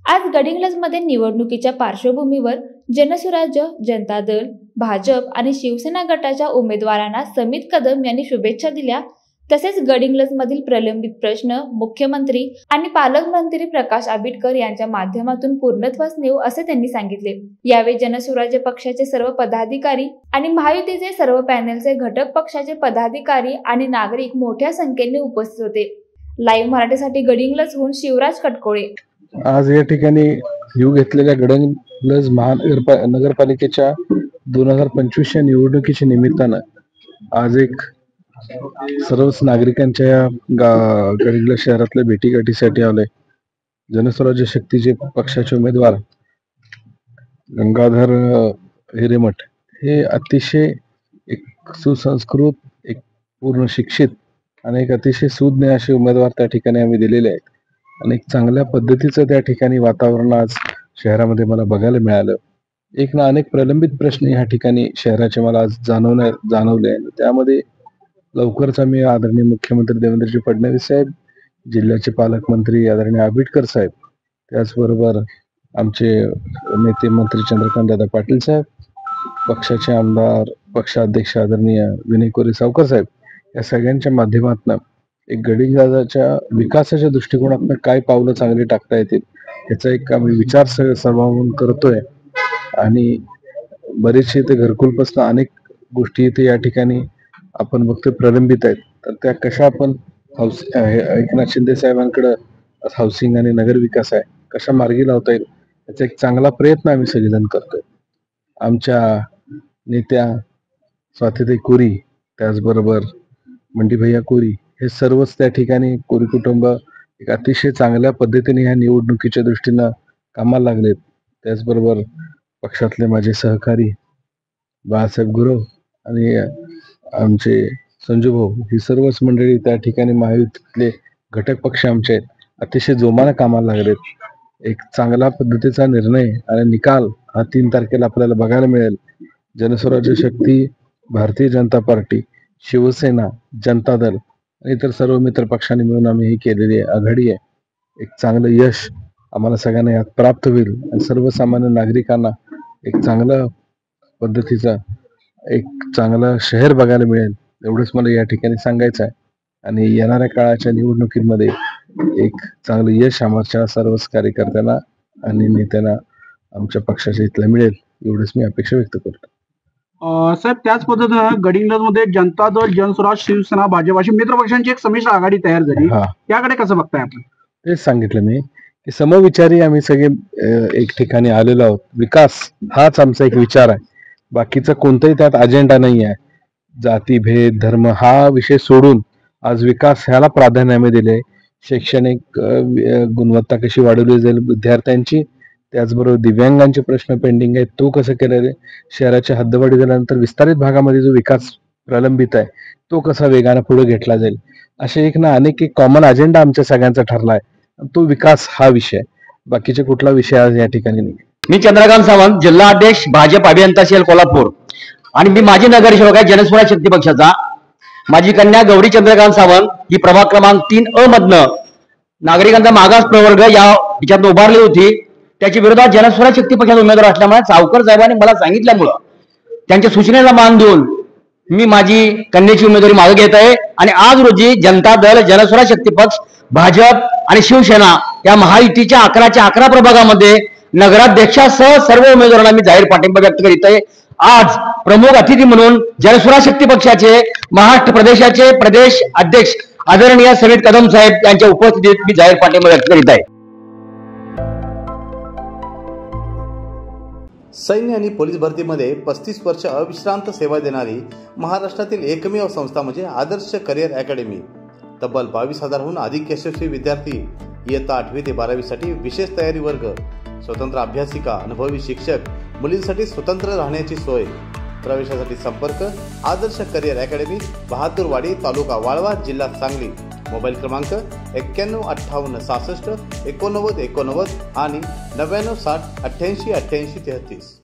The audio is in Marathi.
आज गडिंग्लजमध्ये निवडणुकीच्या पार्श्वभूमीवर जनसुराज्य, जनता दल, भाजप आणि शिवसेना गटाच्या उमेदवारांना समित कदम यांनी शुभेच्छा दिल्या। तसेच गडिंग्लजमधील प्रलंबित प्रश्न मुख्यमंत्री आणि पालकमंत्री प्रकाश आंबेडकर यांच्या माध्यमातून पूर्णत्वास नेऊ असे त्यांनी सांगितले। यावेळी जनसुराज्य पक्षाचे सर्व पदाधिकारी आणि महायुतीचे सर्व पॅनलचे घटक पक्षाचे पदाधिकारी आणि नागरिक मोठ्या संख्येने उपस्थित होते। लाईव्ह मराठीसाठी गडिंग्लजहून शिवराज कटकोळे। आज या ठिकाणी येऊ घेतलेल्या गडिंग्लज नगरपालिकेच्या 2025 निवडणुकीच्या निमित्तानं आज एक सर्वच नागरिकांच्या गडिंग्लज शहरातल्या भेटीगाठीसाठी आलोय। जनस्वराज्य शक्तीचे पक्षाचे उमेदवार गंगाधर हिरेमठ हे अतिशय एक सुसंस्कृत, एक पूर्ण शिक्षित आणि एक अतिशय सुज्ञ असे उमेदवार त्या ठिकाणी आम्ही दिलेले आहेत आणि एक चांगल्या पद्धतीचं त्या ठिकाणी वातावरण आज शहरामध्ये मला बघायला मिळालं। एक ना अनेक प्रलंबित प्रश्न या ठिकाणी शहराचे मला आज जाणवले। त्यामध्ये लवकरच आम्ही आदरणीय मुख्यमंत्री देवेंद्रजी फडणवीस साहेब, जिल्ह्याचे पालकमंत्री आदरणीय आंबेडकर साहेब, त्याचबरोबर आमचे नेते मंत्री चंद्रकांत दादा पाटील साहेब, पक्षाचे आमदार पक्षाध्यक्ष आदरणीय विनय कोरे सावकर साहेब, या सगळ्यांच्या माध्यमातून एक गडिंग्लजच्या विकासाच्या दृष्टिकोनातून काय पावलं चांगली टाकता येतील याचा एक आम्ही विचार सर्वांगून करतोय आणि बरेचसे ते घरकुलपासून अनेक गोष्टी इथे या ठिकाणी आपण बघतोय प्रलंबित आहेत, तर त्या कशा आपण एकनाथ शिंदे साहेबांकडे हाऊसिंग आणि नगर विकास आहे कशा मार्गी लावता येईल याचा एक चांगला प्रयत्न आम्ही सगळेजण करतोय। आमच्या नेत्या स्वातीताई कोरी, त्याचबरोबर मंडीभैया कोरी हे सर्वच त्या ठिकाणी कोरी कुटुंब एक अतिशय चांगल्या पद्धतीने ह्या निवडणुकीच्या दृष्टीनं कामाला लागलेत। त्याचबरोबर पक्षातले माझे सहकारी बाळासाहेब गुरव आणि आमचे संजू भाऊ ही सर्वच मंडळी त्या ठिकाणी महायुतीतले घटक पक्ष आमचे अतिशय जोमाने कामाला लागलेत। एक चांगला पद्धतीचा निर्णय आणि निकाल हा 3 तारखेला आपल्याला बघायला मिळेल। जनस्वराज्य शक्ती, भारतीय जनता पार्टी, शिवसेना, जनता दल आणि इतर सर्व मित्र पक्षांनी मिळून आम्ही ही केलेली आघाडी आहे। एक चांगलं यश आम्हाला सगळ्यांना यात प्राप्त होईल आणि सर्वसामान्य नागरिकांना एक चांगल्या पद्धतीचा एक चांगलं शहर बघायला मिळेल एवढंच मला या ठिकाणी सांगायचं आहे। आणि येणाऱ्या काळाच्या निवडणुकीमध्ये एक चांगलं यश आमच्या सर्वच कार्यकर्त्यांना आणि नेत्यांना आमच्या पक्षाच्या इथलं मिळेल एवढंच मी अपेक्षा व्यक्त करतो। साहेब, त्याच पद्धतीनं गडिंग्लजमध्ये जनता दल, जनसुराज, शिवसेना, भाजप अशी मित्र पक्षांची एक संमिश्र आघाडी तयार झाली, त्याकडे कसं बघताय आपण? तेच सांगितलं मी की समविचारी आम्ही सगळे एक ठिकाणी आलेलो आहोत। विकास हाच आमचा एक विचार आहे, बाकीचा कोणताही त्यात अजेंडा नाही आहे। जाती भेद धर्म हा विषय सोडून आज विकास ह्याला प्राधान्य आम्ही दिले। शैक्षणिक गुणवत्ता कशी वाढवली जाईल विद्यार्थ्यांची, त्याचबरोबर दिव्यांगांचे प्रश्न पेंडिंग आहेत तो कसं केलेले, शहराच्या हद्दवाढी झाल्यानंतर विस्तारित भागामध्ये जो विकास प्रलंबित आहे तो कसा वेगाने पुढे घेतला जाईल, असे एक ना अनेक एक कॉमन अजेंडा आमच्या सगळ्यांचा ठरला आहे। तो विकास हा विषय, बाकीचे कुठला विषय आज या ठिकाणी नाही। मी चंद्रकांत सावंत, जिल्हा अध्यक्ष भाजप अभियंता सेल कोल्हापूर आणि मी माजी नगरसेवक आहे जनस्वराज्य शक्ती पक्षाचा। माझी कन्या गौरी चंद्रकांत सावंत ही प्रभाग क्रमांक 3 अ मधनं नागरिकांचा मागास प्रवर्ग याच्यात उभारली होती। त्याच्या विरोधात जनस्वराज्य शक्ती पक्षाचा उमेदवार असल्यामुळे सावकर साहेबांनी मला सांगितल्यामुळं त्यांच्या सूचनेला मान देऊन मी माझी कन्याची उमेदवारी मागे घेत आहे आणि आज रोजी जनता दल, जनस्वराज्य शक्ती पक्ष, भाजप आणि शिवसेना या महायुतीच्या 11च्या 11 प्रभागामध्ये नगराध्यक्षासह सर्व उमेदवारांना मी जाहीर पाठिंबा व्यक्त करीत आहे। आज प्रमुख अतिथी म्हणून जनस्वराज्य शक्ती पक्षाचे महाराष्ट्र प्रदेशाचे प्रदेश अध्यक्ष आदरणीय समित कदम साहेब यांच्या उपस्थितीत मी जाहीर पाठिंबा व्यक्त करीत आहे। सैन्य आणि पोलीस भरतीमध्ये 35 वर्ष अविश्रांत सेवा देणारी महाराष्ट्रातील एकमेव संस्था म्हणजे आदर्श करिअर अकॅडमी। तब्बल 22,000हून अधिक यशस्वी विद्यार्थी इयत्ता 8वी ते 12वी साठी विशेष तयारी वर्ग, स्वतंत्र अभ्यासिका, अनुभवी शिक्षक, मुलींसाठी स्वतंत्र राहण्याची सोय। प्रवेशासाठी संपर्क आदर्श करिअर अकॅडमी, बहादूरवाडी, तालुका वाळवा, जिल्हा सांगली। मोबाईल क्रमांक 91 58 66 89 89 आणि 99 60 88 88 33।